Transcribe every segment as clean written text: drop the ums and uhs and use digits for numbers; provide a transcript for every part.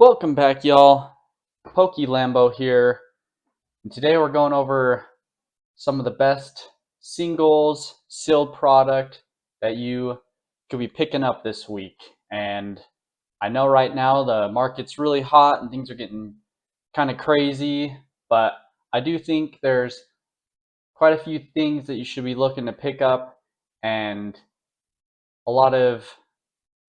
Welcome back, y'all. Pokey Lambo here, and today we're going over some of the best singles sealed product that you could be picking up this week. And I know right now the market's really hot and things are getting kind of crazy, but I do think there's quite a few things that you should be looking to pick up, and a lot of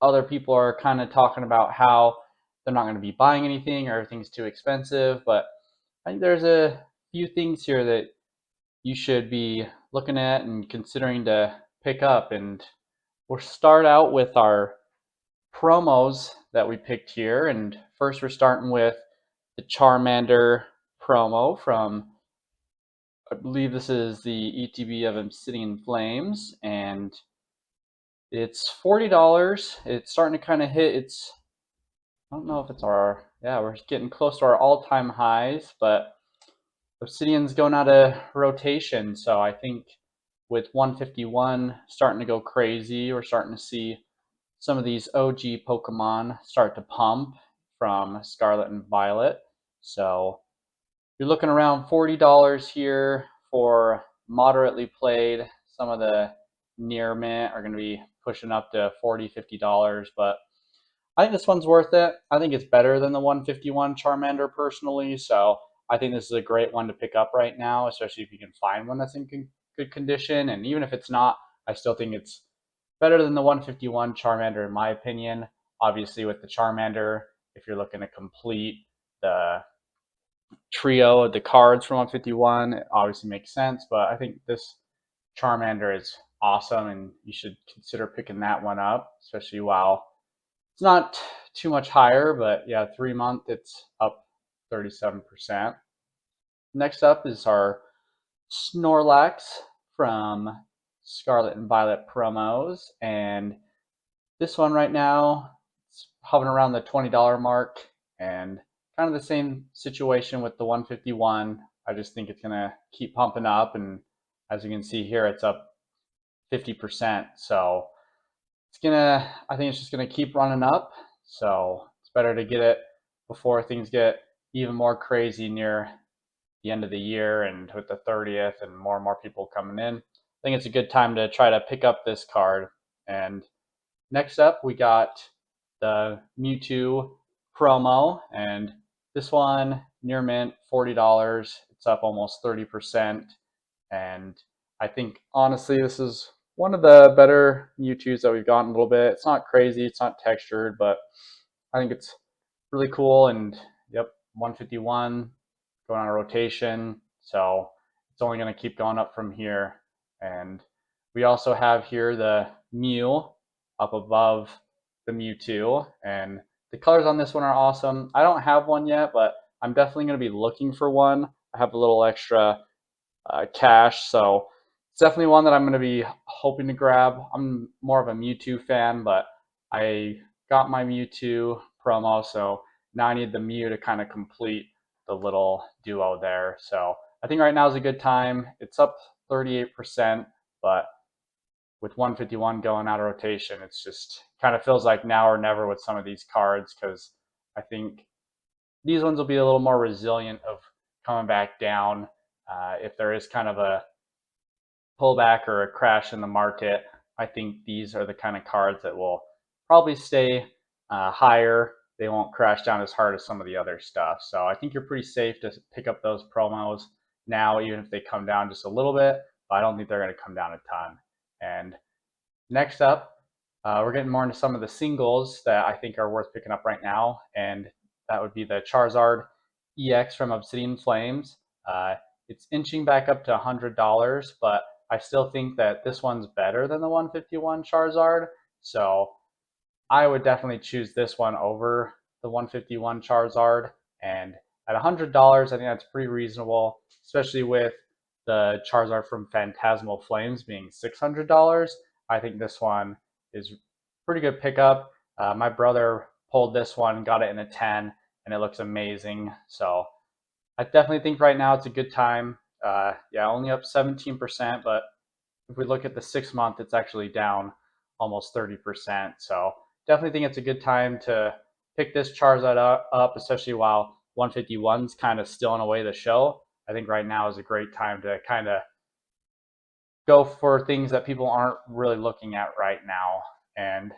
other people are kind of talking about how they're not going to be buying anything or everything's too expensive. But I think there's a few things here that you should be looking at and considering to pick up. And we'll start out with our promos that we picked here. And first, we're starting with the Charmander promo from, I believe this is the ETB of Obsidian Flames, and it's $40. It's starting to kind of hit its, I don't know if it's our, yeah, we're getting close to our all-time highs, but Obsidian's going out of rotation. So I think with 151 starting to go crazy, we're starting to see some of these OG Pokemon start to pump from Scarlet and Violet. So you're looking around $40 here for moderately played. Some of the near mint are going to be pushing up to $40, $50, but I think this one's worth it. I think it's better than the 151 Charmander personally, so I think this is a great one to pick up right now, especially if you can find one that's in good condition. And even if it's not, I still think it's better than the 151 Charmander in my opinion. Obviously, with the Charmander, if you're looking to complete the trio of the cards from 151, it obviously makes sense. But I think this Charmander is awesome, and you should consider picking that one up, especially while it's not too much higher, but yeah, 3 month it's up 37%. Next up is our Snorlax from Scarlet and Violet promos, and this one right now it's hovering around the $20 mark, and kind of the same situation with the 151. I just think it's gonna keep pumping up, and as you can see here, it's up 50%. So I think it's just gonna keep running up. So it's better to get it before things get even more crazy near the end of the year and with the 30th and more people coming in. I think it's a good time to try to pick up this card. And next up, we got the Mewtwo promo, and this one near mint, $40. It's up almost 30%. And I think honestly, this is one of the better Mewtwo's that we've gotten a little bit. It's not crazy, it's not textured, but I think it's really cool. And yep, 151 going on a rotation, so it's only going to keep going up from here. And we also have here the Mew up above the Mewtwo, and the colors on this one are awesome. I don't have one yet, but I'm definitely going to be looking for one. I have a little extra cash, so it's definitely one that I'm going to be hoping to grab. I'm more of a Mewtwo fan, but I got my Mewtwo promo, so now I need the Mew to kind of complete the little duo there. So I think right now is a good time. It's up 38%, but with 151 going out of rotation, it's just kind of feels like now or never with some of these cards, because I think these ones will be a little more resilient of coming back down. If there is kind of a pullback or a crash in the market, I think these are the kind of cards that will probably stay higher. They won't crash down as hard as some of the other stuff. So I think you're pretty safe to pick up those promos now, even if they come down just a little bit, but I don't think they're going to come down a ton. And next up, we're getting more into some of the singles that I think are worth picking up right now, and that would be the Charizard EX from Obsidian Flames. It's inching back up to $100, but I still think that this one's better than the 151 Charizard. So I would definitely choose this one over the 151 Charizard. And at $100, I think that's pretty reasonable, especially with the Charizard from Phantasmal Flames being $600. I think this one is pretty good pickup. My brother pulled this one, got it in a 10, and it looks amazing. So I definitely think right now it's a good time. Yeah, only up 17%, but if we look at the 6 month, it's actually down almost 30%. So definitely think it's a good time to pick this Charizard up, especially while 151's kind of still in a way the show. I think right now is a great time to kind of go for things that people aren't really looking at right now. And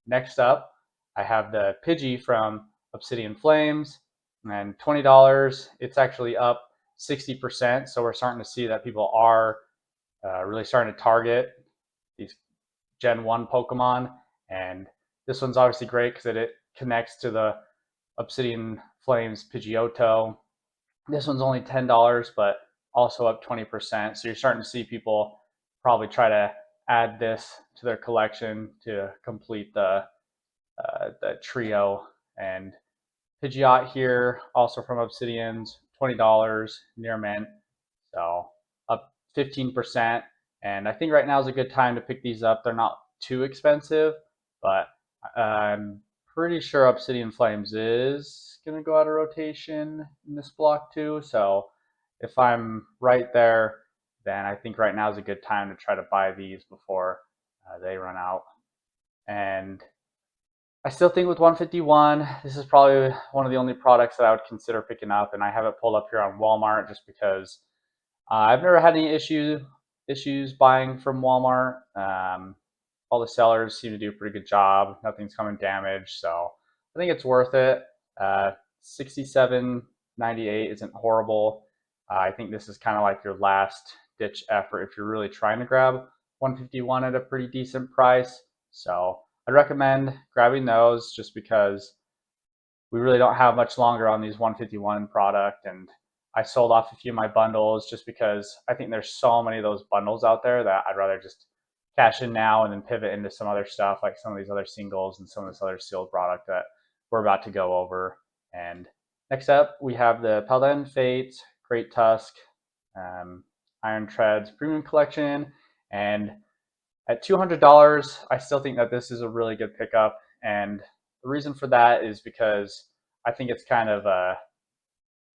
next up, I have the Pidgey from Obsidian Flames, and $20. It's actually up 60%. So we're starting to see that people are really starting to target these Gen 1 Pokemon. And this one's obviously great because it connects to the Obsidian Flames Pidgeotto. This one's only $10, but also up 20%. So you're starting to see people probably try to add this to their collection to complete the trio. And Pidgeot here, also from Obsidian's, $20 near mint, so up 15%. And I think right now is a good time to pick these up. They're not too expensive, but I'm pretty sure Obsidian Flames is going to go out of rotation in this block too. So if I'm right there, then I think right now is a good time to try to buy these before they run out. And I still think with 151, this is probably one of the only products that I would consider picking up, and I have it pulled up here on Walmart just because I've never had any issues buying from Walmart. All the sellers seem to do a pretty good job. Nothing's coming damaged, so I think it's worth it. 67.98 isn't horrible. I think this is kind of like your last ditch effort if you're really trying to grab 151 at a pretty decent price. So I'd recommend grabbing those just because we really don't have much longer on these 151 product, and I sold off a few of my bundles just because I think there's so many of those bundles out there that I'd rather just cash in now and then pivot into some other stuff like some of these other singles and some of this other sealed product that we're about to go over. And next up, we have the Paladin Fates, Great Tusk, Iron Treads Premium Collection, and at $200, I still think that this is a really good pickup. And the reason for that is because I think it's kind of a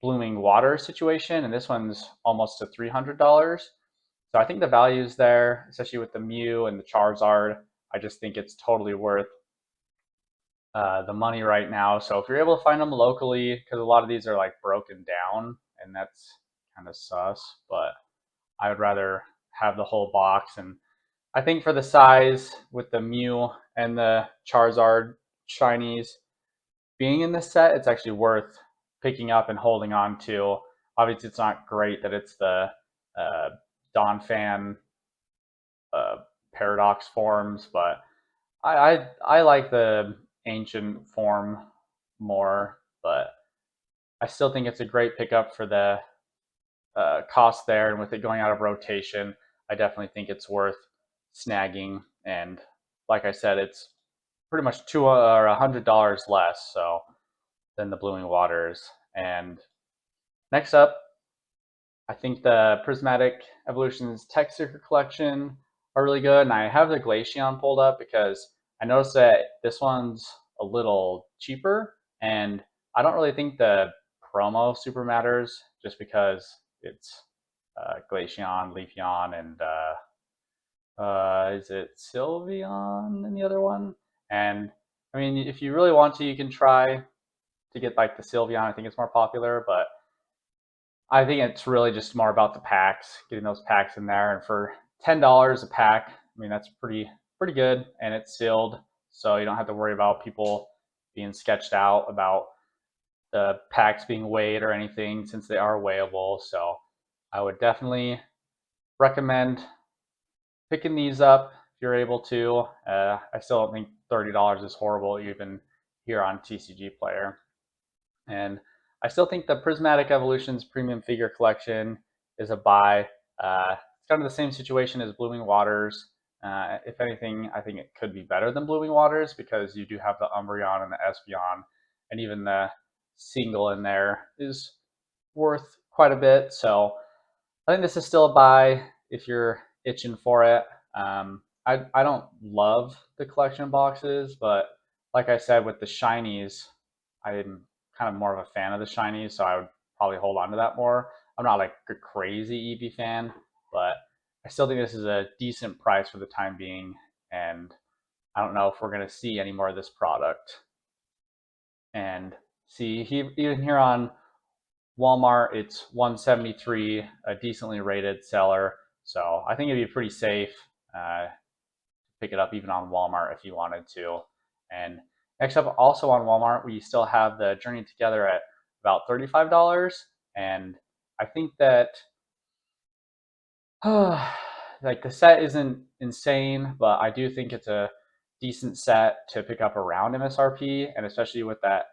blooming water situation, and this one's almost to $300. So I think the value is there, especially with the Mew and the Charizard. I just think it's totally worth the money right now. So if you're able to find them locally, because a lot of these are like broken down, and that's kind of sus, but I would rather have the whole box. And I think for the size with the Mew and the Charizard shinies being in this set, it's actually worth picking up and holding on to. Obviously, it's not great that it's the uh, Donphan Paradox forms, but I like the ancient form more. But I still think it's a great pickup for the cost there, and with it going out of rotation, I definitely think it's worth snagging. And like I said, it's pretty much $200 or $100 less so than the Blooming Waters. And next up, I think the Prismatic Evolutions Tech Sticker Collection are really good, and I have the Glaceon pulled up because I noticed that this one's a little cheaper, and I don't really think the promo super matters just because it's Glaceon, Leafeon, and is it Sylveon in the other one? And I mean, if you really want to, you can try to get like the Sylveon. I think it's more popular, but I think it's really just more about the packs, getting those packs in there. And for $10 a pack, I mean that's pretty good, and it's sealed, so you don't have to worry about people being sketched out about the packs being weighed or anything since they are weighable. So I would definitely recommend picking these up if you're able to. I still don't think $30 is horrible even here on TCG Player. And I still think the Prismatic Evolutions Premium Figure Collection is a buy. It's kind of the same situation as Blooming Waters. If anything, I think it could be better than Blooming Waters because you do have the Umbreon and the Espeon, and even the single in there is worth quite a bit. So I think this is still a buy if you're itching for it. I don't love the collection boxes, but like I said, with the shinies, I'm kind of more of a fan of the shinies, so I would probably hold on to that more. I'm not like a crazy EV fan, but I still think this is a decent price for the time being, and I don't know if we're going to see any more of this product. and see, even here on Walmart, it's 173, a decently rated seller. So I think it'd be pretty safe to pick it up even on Walmart if you wanted to. And next up, also on Walmart, we still have the Journey Together at about $35. And I think that like the set isn't insane, but I do think it's a decent set to pick up around MSRP, and especially with that.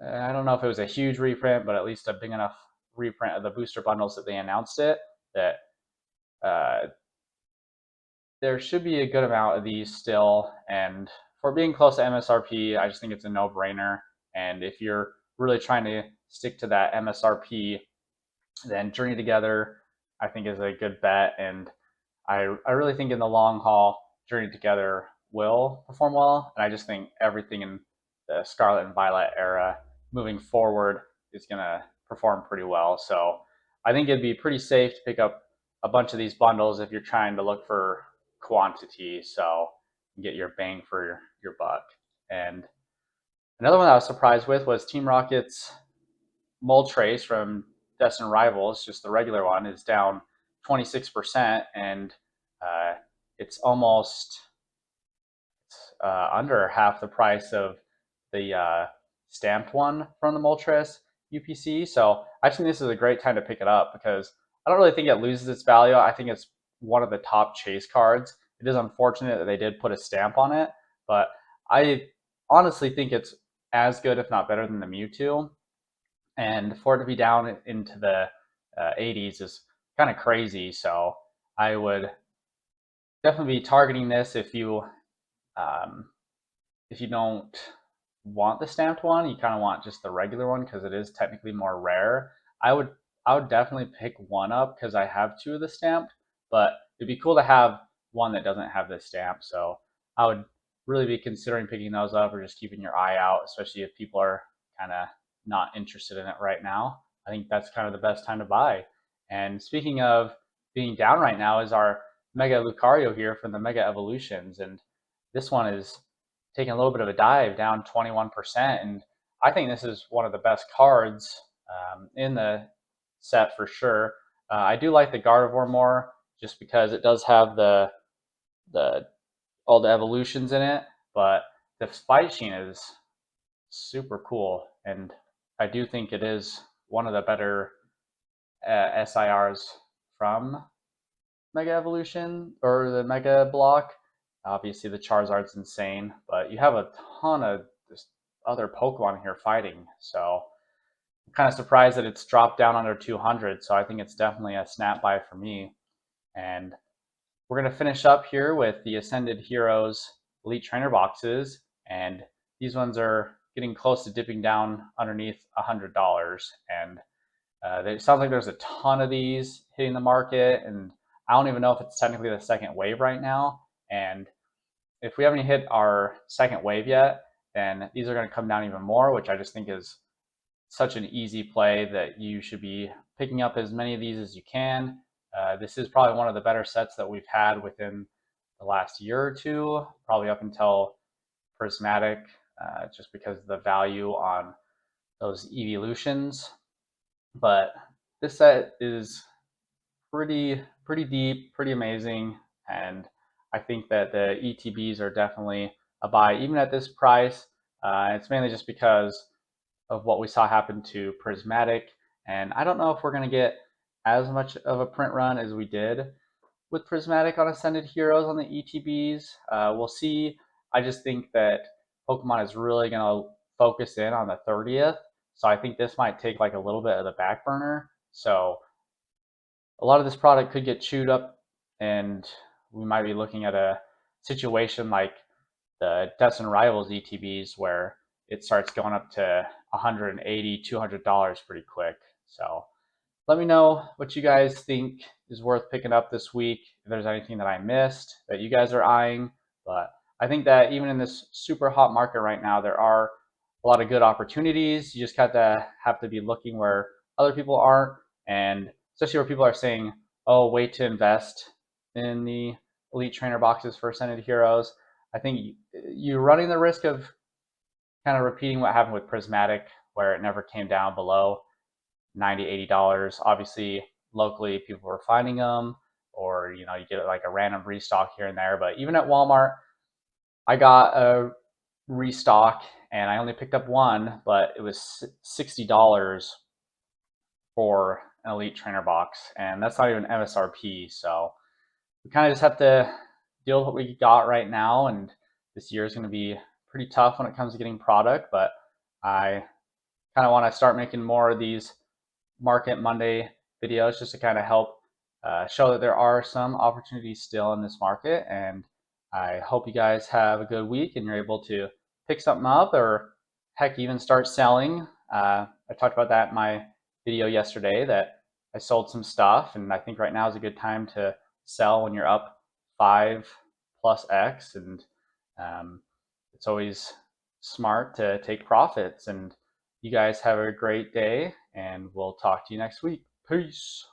I don't know if it was a huge reprint, but at least a big enough reprint of the booster bundles that they announced it that uh, there should be a good amount of these still. And for being close to MSRP, I just think it's a no-brainer. And if you're really trying to stick to that MSRP, then Journey Together, I think, is a good bet. And I really think in the long haul, Journey Together will perform well. And I just think everything in the Scarlet and Violet era moving forward is going to perform pretty well. So I think it'd be pretty safe to pick up a bunch of these bundles if you're trying to look for quantity. So you get your bang for your buck. And another one I was surprised with was Team Rocket's Moltres from Destined Rivals, just the regular one, is down 26%, and uh, it's almost under half the price of the stamped one from the Moltres UPC. So I think this is a great time to pick it up because I don't really think it loses its value. I think it's one of the top chase cards. It is unfortunate that they did put a stamp on it, but I honestly think it's as good, if not better, than the Mewtwo. And for it to be down into the 80s is kind of crazy. So I would definitely be targeting this um, if you don't want the stamped one, you kind of want just the regular one because it is technically more rare. I would I would definitely pick one up because I have two of the stamped, but it'd be cool to have one that doesn't have the stamp. So I would really be considering picking those up or just keeping your eye out, especially if people are kind of not interested in it right now. I think that's kind of the best time to buy. And speaking of being down right now, is our Mega Lucario here from the Mega Evolutions, and this one is taking a little bit of a dive, down 21%. And I think this is one of the best cards in the set for sure. I do like the Gardevoir more just because it does have the all the evolutions in it, but the Spite Sheen is super cool, and I do think it is one of the better SIRs from Mega Evolution or the Mega Block. Obviously, the Charizard's insane, but you have a ton of just other Pokemon here fighting. So I'm kind of surprised that it's dropped down under 200. So I think it's definitely a snap buy for me. And we're going to finish up here with the Ascended Heroes Elite Trainer boxes. And these ones are getting close to dipping down underneath $100. And it sounds like there's a ton of these hitting the market, and I don't even know if it's technically the second wave right now. And if we haven't hit our second wave yet, then these are going to come down even more, which I just think is such an easy play that you should be picking up as many of these as you can. This is probably one of the better sets that we've had within the last year or two, probably up until Prismatic, just because of the value on those evolutions. But this set is pretty deep, pretty amazing, and I think that the ETBs are definitely a buy even at this price. It's mainly just because of what we saw happen to Prismatic, and I don't know if we're going to get as much of a print run as we did with Prismatic on Ascended Heroes on the ETBs. We'll see. I just think that Pokemon is really going to focus in on the 30th. So I think this might take like a little bit of the back burner. So a lot of this product could get chewed up, and we might be looking at a situation like the Destined Rivals ETBs where it starts going up to $180, $200 pretty quick. So let me know what you guys think is worth picking up this week. If there's anything that I missed that you guys are eyeing. But I think that even in this super hot market right now, there are a lot of good opportunities. You just have to be looking where other people aren't, and especially where people are saying, "Oh, wait to invest in the Elite Trainer boxes for Ascended Heroes." I think you're running the risk of kind of repeating what happened with Prismatic, where it never came down below $90, $80. Obviously, locally, people were finding them, or you get like a random restock here and there. But even at Walmart, I got a restock and I only picked up one, but it was $60 for an Elite Trainer box, and that's not even MSRP. So we kind of just have to deal with what we got right now, and this year is going to be pretty tough when it comes to getting product, but I kind of want to start making more of these Market Monday videos just to kind of help show that there are some opportunities still in this market. And I hope you guys have a good week and you're able to pick something up, or heck, even start selling. I talked about that in my video yesterday, that I sold some stuff, and I think right now is a good time to sell when you're up 5+X, and it's always smart to take profits. And you guys have a great day, and we'll talk to you next week. Peace.